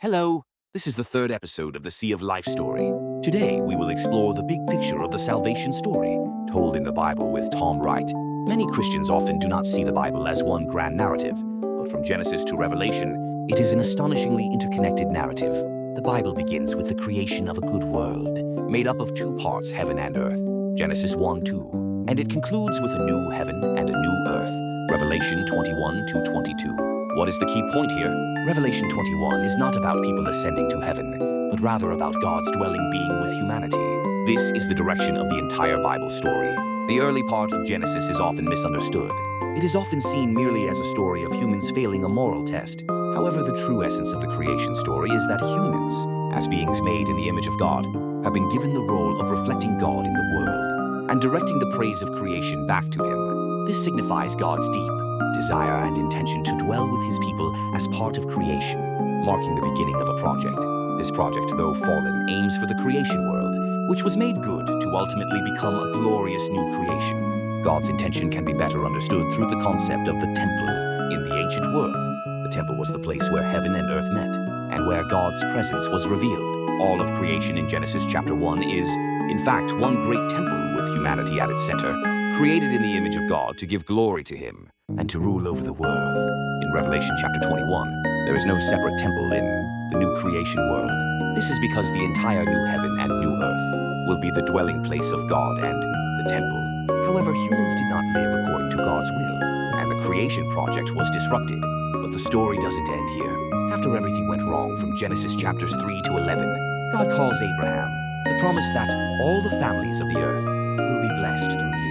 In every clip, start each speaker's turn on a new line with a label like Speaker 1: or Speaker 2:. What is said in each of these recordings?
Speaker 1: Hello, this is the third episode of the Sea of Life story. Today, we will explore the big picture of the salvation story, told in the Bible with Tom Wright. Many Christians often do not see the Bible as one grand narrative, but from Genesis to Revelation, it is an astonishingly interconnected narrative. The Bible begins with the creation of a good world, made up of two parts, heaven and earth, Genesis 1:2, and it concludes with a new heaven and a new earth, Revelation 21:22. What is the key point here? Revelation 21 is not about people ascending to heaven, but rather about God's dwelling being with humanity. This is the direction of the entire Bible story. The early part of Genesis is often misunderstood. It is often seen merely as a story of humans failing a moral test. However, the true essence of the creation story is that humans, as beings made in the image of God, have been given the role of reflecting God in the world and directing the praise of creation back to Him. This signifies God's deep desire and intention to dwell with His people as part of creation, marking the beginning of a project. This project, though fallen, aims for the creation world, which was made good to ultimately become a glorious new creation. God's intention can be better understood through the concept of the temple in the ancient world. The temple was the place where heaven and earth met, and where God's presence was revealed. All of creation in Genesis chapter 1 is, in fact, one great temple with humanity at its center, created in the image of God to give glory to Him and to rule over the world. In Revelation chapter 21, there is no separate temple in the new creation world. This is because the entire new heaven and new earth will be the dwelling place of God and the temple. However, humans did not live according to God's will, and the creation project was disrupted. But the story doesn't end here. After everything went wrong from Genesis chapters 3 to 11, God calls Abraham. The promise that all the families of the earth will be blessed through you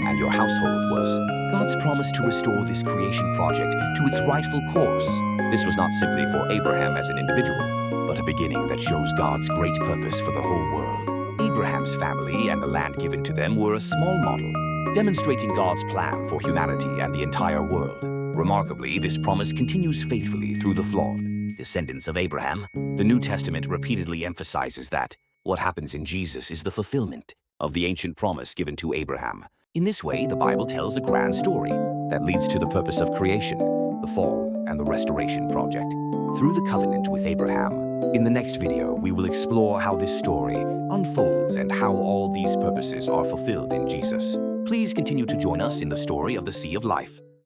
Speaker 1: and your household was God's promise to restore this creation project to its rightful course. This was not simply for Abraham as an individual, but a beginning that shows God's great purpose for the whole world. Abraham's family and the land given to them were a small model, demonstrating God's plan for humanity and the entire world. Remarkably, this promise continues faithfully through the flawed descendants of Abraham. The New Testament repeatedly emphasizes that what happens in Jesus is the fulfillment of the ancient promise given to Abraham. In this way, the Bible tells a grand story that leads to the purpose of creation, the fall, and the restoration project through the covenant with Abraham. In the next video, we will explore how this story unfolds and how all these purposes are fulfilled in Jesus. Please continue to join us in the story of the Sea of Life.